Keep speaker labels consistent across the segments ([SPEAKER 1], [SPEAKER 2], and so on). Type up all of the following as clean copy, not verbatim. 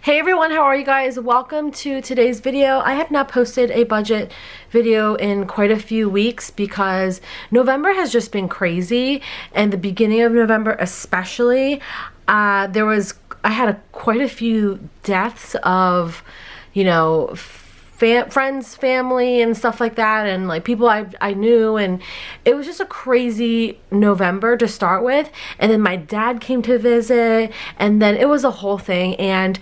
[SPEAKER 1] Hey everyone, how are you guys? Welcome to today's video. I have not posted a budget video in quite a few weeks because November has just been crazy, and the beginning of November especially. I had quite a few deaths of, friends, family, and stuff like that, and like people I knew, and it was just a crazy November to start with. And then my dad came to visit, and then it was a whole thing, and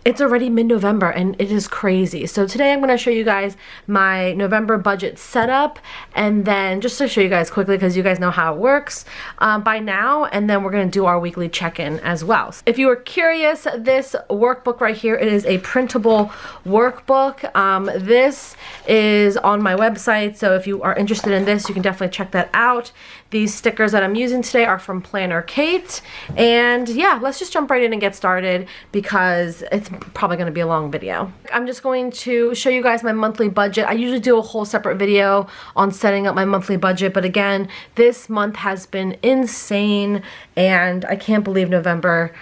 [SPEAKER 1] it's already mid-November and it is crazy. So today I'm going to show you guys my November budget setup, and then just to show you guys quickly because you guys know how it works by now, and then we're going to do our weekly check-in as well. If you were curious, this workbook right here, it is a printable workbook. This is on my website, so if you are interested in this, you can definitely check that out. These stickers that I'm using today are from Planner Kate, and yeah, let's just jump right in and get started because it's probably going to be a long video. I'm just going to show you guys my monthly budget. I usually do a whole separate video on setting up my monthly budget, but again, this month has been insane, and I can't believe November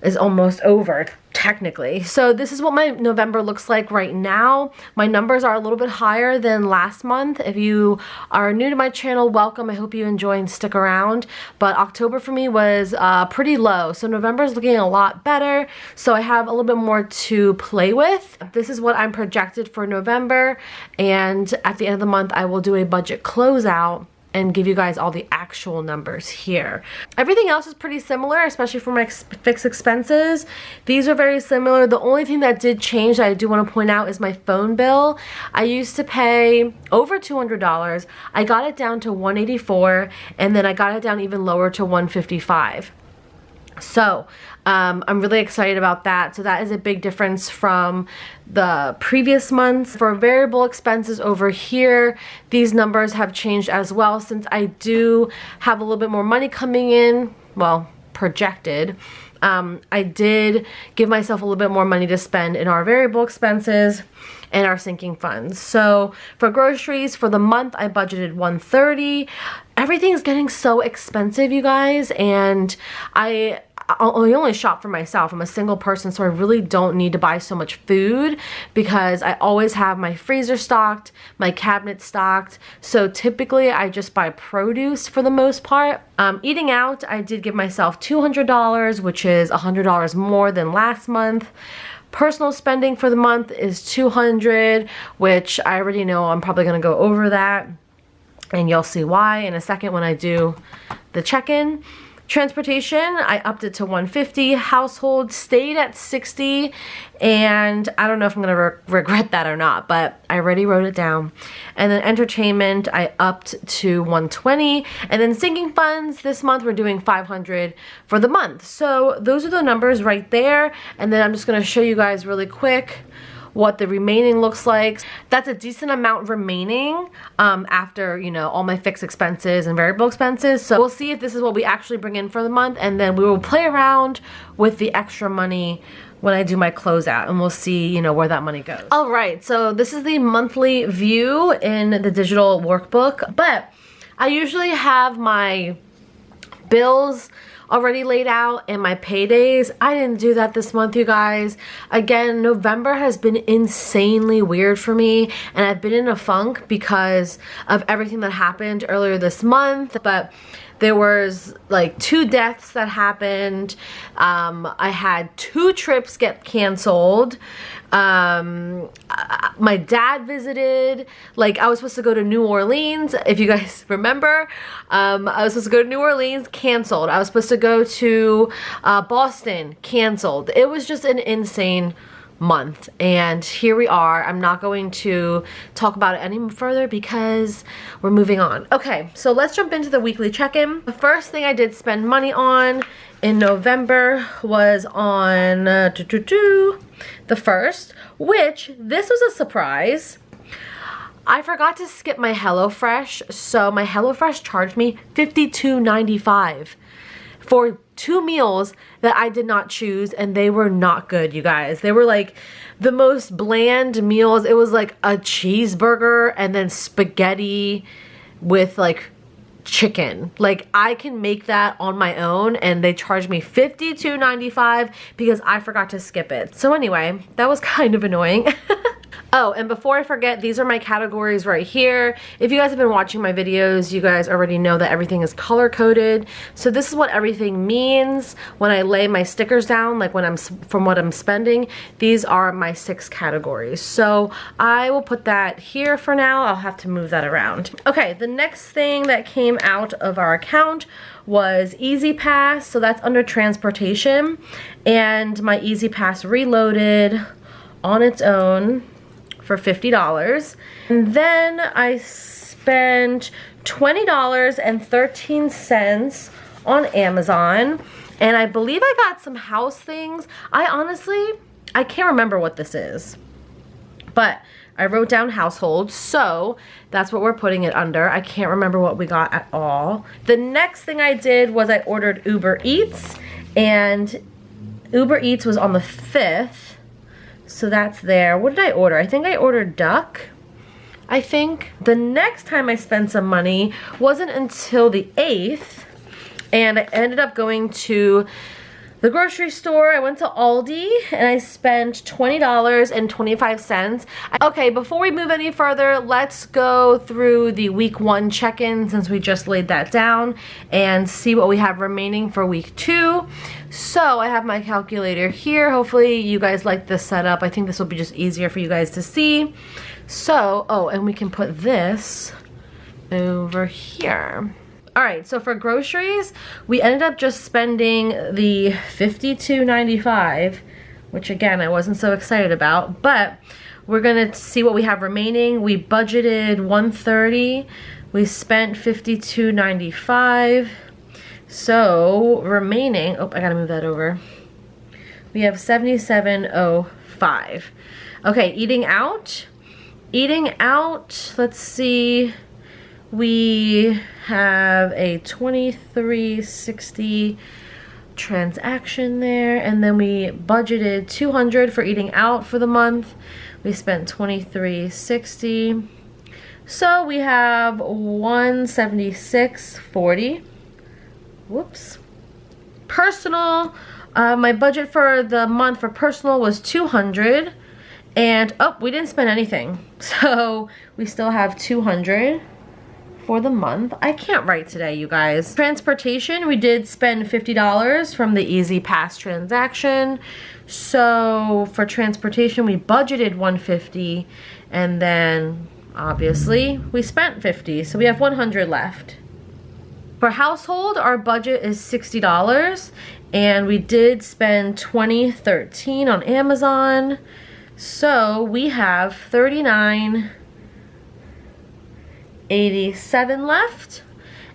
[SPEAKER 1] is almost over, technically. So this is what my November looks like right now. My numbers are a little bit higher than last month. If you are new to my channel, welcome. I hope you enjoy and stick around. But October for me was pretty low. So November is looking a lot better. So I have a little bit more to play with. This is what I'm projected for November. And at the end of the month, I will do a budget closeout and give you guys all the actual numbers here. Everything else is pretty similar, especially for my fixed expenses. These are very similar. The only thing that did change that I do want to point out is my phone bill. I used to pay over $200. I got it down to $184, and then I got it down even lower to $155. So I'm really excited about that. So that is a big difference from the previous months. For variable expenses over here, these numbers have changed as well since I do have a little bit more money coming in, well, projected. I did give myself a little bit more money to spend in our variable expenses and our sinking funds. So for groceries for the month, I budgeted $130. Everything's getting so expensive, you guys, and I only shop for myself. I'm a single person, so I really don't need to buy so much food because I always have my freezer stocked, my cabinet stocked. So typically I just buy produce for the most part. Eating out, I did give myself $200, which is $100 more than last month. Personal spending for the month is $200, which I already know I'm probably gonna go over that, and you'll see why in a second when I do the check-in. Transportation, I upped it to $150. Household stayed at $60, and I don't know if I'm gonna regret that or not, but I already wrote it down. And then entertainment, I upped to $120, and then sinking funds this month we're doing $500 for the month. So those are the numbers right there, and then I'm just gonna show you guys really quick what the remaining looks like. That's a decent amount remaining after, all my fixed expenses and variable expenses. So we'll see if this is what we actually bring in for the month, and then we will play around with the extra money when I do my closeout, and we'll see, where that money goes. All right, so this is the monthly view in the digital workbook, but I usually have my bills already laid out and my paydays. I didn't do that this month, you guys. Again, November has been insanely weird for me, and I've been in a funk because of everything that happened earlier this month. But there was like 2 deaths that happened. I had 2 trips get canceled. My dad visited. Like, I was supposed to go to New Orleans, if you guys remember. I was supposed to go to New Orleans, canceled. I was supposed to go to Boston, canceled. It was just an insane month, and here we are. I'm not going to talk about it any further because we're moving on. Okay, so let's jump into the weekly check-in. The first thing I did spend money on in November was on the 1st, which this was a surprise. I forgot to skip my HelloFresh, so my HelloFresh charged me $52.95 for 2 meals that I did not choose, and they were not good, you guys. They were like the most bland meals. It was like a cheeseburger and then spaghetti with like chicken. Like, I can make that on my own, and they charged me $52.95 because I forgot to skip it. So anyway, that was kind of annoying. Oh, and before I forget, these are my categories right here. If you guys have been watching my videos, you guys already know that everything is color coded. So this is what everything means when I lay my stickers down, like when from what I'm spending. These are my 6 categories. So I will put that here for now. I'll have to move that around. Okay, the next thing that came out of our account was E-ZPass. So that's under transportation, and my E-ZPass reloaded on its own for $50. And then I spent $20.13 on Amazon, and I believe I got some house things. I can't remember what this is, but I wrote down household, so that's what we're putting it under. I can't remember what we got at all. The next thing I did was I ordered Uber Eats, and Uber Eats was on the 5th. So that's there. What did I order? I think I ordered duck. I think the next time I spent some money wasn't until the 8th, and I ended up going to the grocery store. I went to Aldi and I spent $20.25. Okay, before we move any further, let's go through the week 1 check-in, since we just laid that down, and see what we have remaining for week 2. So I have my calculator here. Hopefully you guys like this setup. I think this will be just easier for you guys to see. So, oh, and we can put this over here. Alright, so for groceries, we ended up just spending the $52.95, which again, I wasn't so excited about, but we're gonna see what we have remaining. We budgeted $130, we spent $52.95, so remaining, oh, I gotta move that over. We have $77.05. Okay, eating out, let's see. We have a $23.60 transaction there, and then we budgeted $200 for eating out for the month. We spent $23.60, so we have $176.40. Whoops. Personal, my budget for the month for personal was $200, and oh, we didn't spend anything, so we still have $200 for the month. I can't write today, you guys. Transportation, we did spend $50 from the E-ZPass transaction. So for transportation, we budgeted $150, and then obviously we spent $50, so we have $100 left. For household, our budget is $60, and we did spend $20.13 on Amazon. So we have $39.87 left,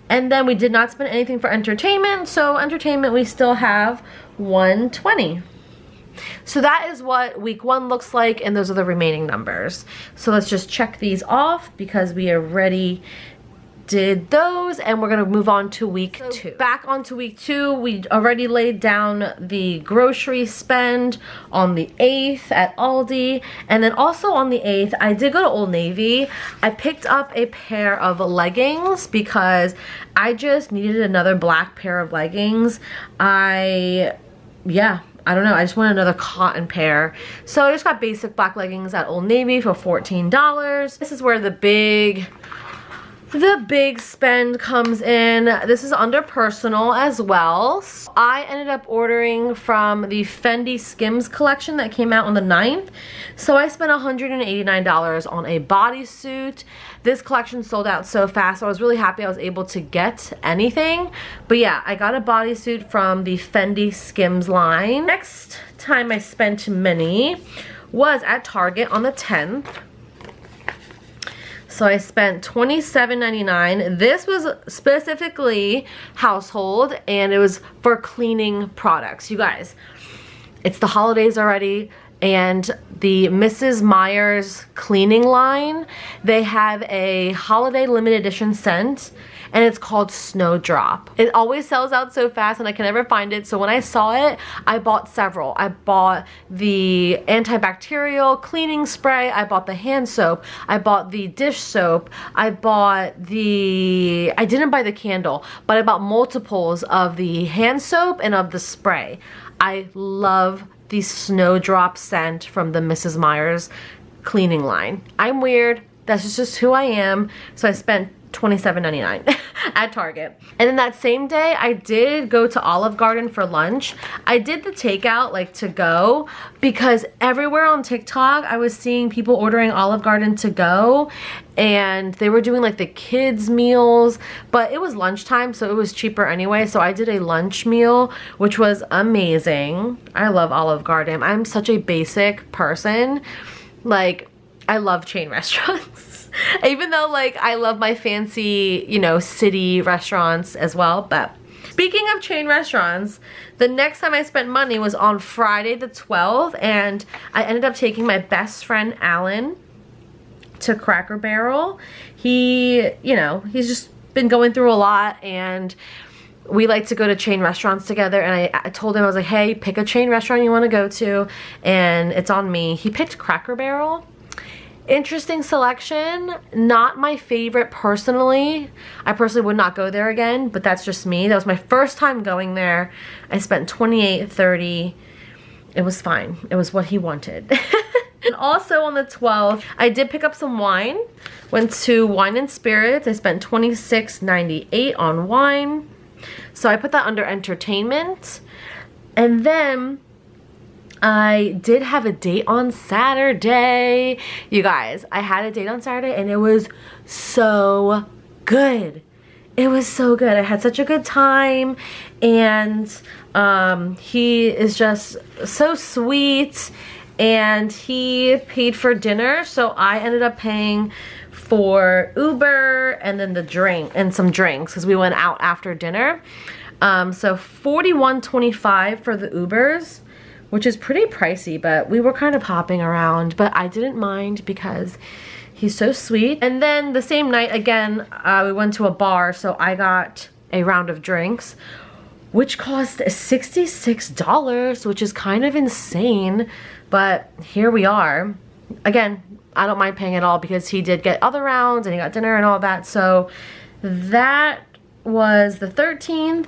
[SPEAKER 1] and then we did not spend anything for entertainment, so entertainment we still have $120. So that is what week 1 looks like, and those are the remaining numbers. So let's just check these off because we already did those, and we're gonna move on to week 2. Back onto week 2, we already laid down the grocery spend on the 8th at Aldi, and then also on the 8th, I did go to Old Navy. I picked up a pair of leggings because I just needed another black pair of leggings. I don't know, I just wanted another cotton pair. So I just got basic black leggings at Old Navy for $14. This is where the big spend comes in. This is under personal as well. So I ended up ordering from the Fendi Skims collection that came out on the 9th. So I spent $189 on a bodysuit. This collection sold out so fast, so I was really happy I was able to get anything. But yeah, I got a bodysuit from the Fendi Skims line. Next time I spent money was at Target on the 10th. So I spent $27.99. This was specifically household, and it was for cleaning products. You guys, it's the holidays already, and the Mrs. Meyer's cleaning line, they have a holiday limited edition scent, and it's called Snowdrop. It always sells out so fast and I can never find it, so when I saw it, I bought several. I bought the antibacterial cleaning spray, I bought the hand soap, I bought the dish soap, I didn't buy the candle, but I bought multiples of the hand soap and of the spray. I love the Snowdrop scent from the Mrs. Meyer's cleaning line. I'm weird, that's just who I am, so I spent $27.99 at Target. And then that same day, I did go to Olive Garden for lunch. I did the takeout, like to go, because everywhere on TikTok, I was seeing people ordering Olive Garden to go, and they were doing like the kids meals, but it was lunchtime, so it was cheaper anyway, so I did a lunch meal, which was amazing. I love Olive Garden. I'm such a basic person. Like, I love chain restaurants. Even though, like, I love my fancy, you know, city restaurants as well. But speaking of chain restaurants, the next time I spent money was on Friday the 12th, and I ended up taking my best friend Alan to Cracker Barrel. He, you know, he's just been going through a lot, and we like to go to chain restaurants together, and I told him, I was like, hey, pick a chain restaurant you want to go to, and it's on me. He picked Cracker Barrel. Interesting selection, not my favorite personally. I personally would not go there again, but that's just me. That was my first time going there. I spent $28.30. It was fine. It was what he wanted. And also on the 12th, I did pick up some wine. Went to Wine and Spirits. I spent $26.98 on wine. So I put that under entertainment. And then I did have a date on Saturday. You guys, I had a date on Saturday and it was so good. It was so good. I had such a good time, and he is just so sweet, and he paid for dinner, so I ended up paying for Uber and then the drink and some drinks because we went out after dinner. So $41.25 for the Ubers, which is pretty pricey, but we were kind of hopping around, but I didn't mind because he's so sweet. And then the same night, again, we went to a bar, so I got a round of drinks, which cost $66, which is kind of insane, but here we are. Again, I don't mind paying it all because he did get other rounds and he got dinner and all that, so that was the 13th.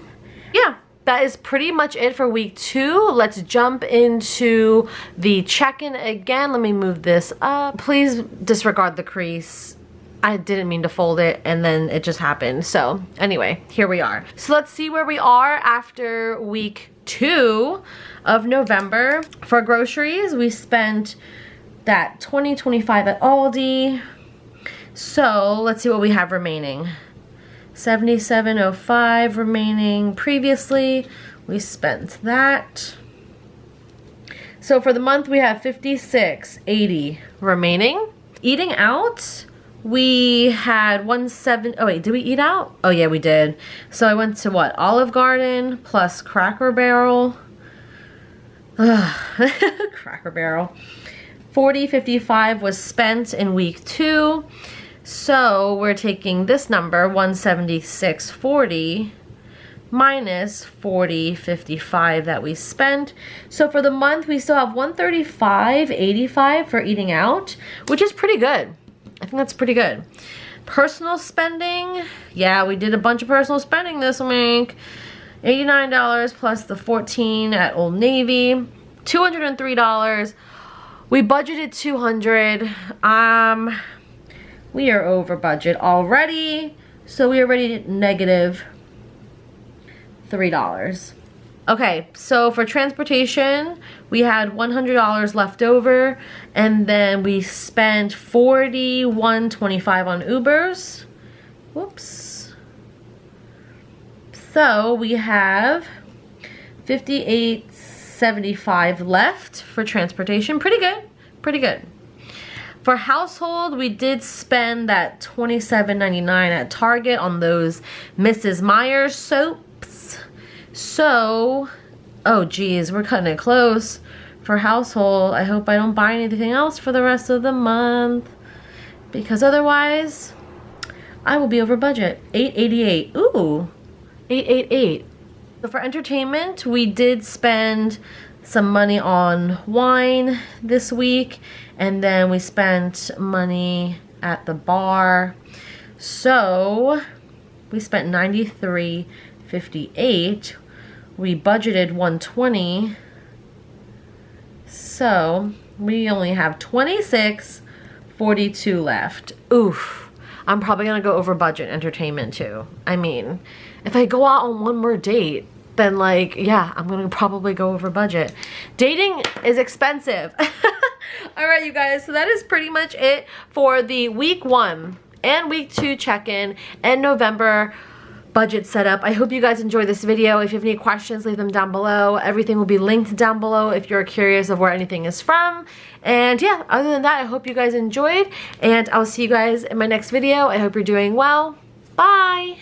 [SPEAKER 1] Yeah. That is pretty much it for week 2. Let's jump into the check-in again. Let me move this up. Please disregard the crease. I didn't mean to fold it and then it just happened. So anyway, here we are. So let's see where we are after week 2 of November. For groceries, we spent that $20.25 at Aldi. So let's see what we have remaining. $77.05 remaining. Previously, we spent that. So for the month, we have $56.80 remaining. Eating out, we had oh wait, did we eat out? Oh yeah, we did. So I went to what? Olive Garden plus Cracker Barrel. Cracker Barrel. $40.55 was spent in week 2. So we're taking this number, $176.40, minus $40.55 that we spent. So for the month, we still have $135.85 for eating out, which is pretty good. I think that's pretty good. Personal spending, yeah, we did a bunch of personal spending this week. $89 plus the $14 at Old Navy, $203. We budgeted $200. We are over budget already, so we are already negative $3. Okay, so for transportation, we had $100 left over, and then we spent $41.25 on Ubers. Whoops. So we have $58.75 left for transportation. Pretty good, pretty good. For household, we did spend that $27.99 at Target on those Mrs. Meyer's soaps. So, oh geez, we're cutting it close. For household, I hope I don't buy anything else for the rest of the month, because otherwise, I will be over budget. $888. Ooh, $888. So for entertainment, we did spend some money on wine this week, and then we spent money at the bar. So we spent $93.58. We budgeted $120. So we only have $26.42 left. Oof. I'm probably gonna go over budget entertainment too. I mean, if I go out on one more date, then like, yeah, I'm gonna probably go over budget. Dating is expensive. All right, you guys, so that is pretty much it for the week 1 and week 2 check-in and November budget setup. I hope you guys enjoyed this video. If you have any questions, leave them down below. Everything will be linked down below if you're curious of where anything is from. And yeah, other than that, I hope you guys enjoyed, and I'll see you guys in my next video. I hope you're doing well. Bye!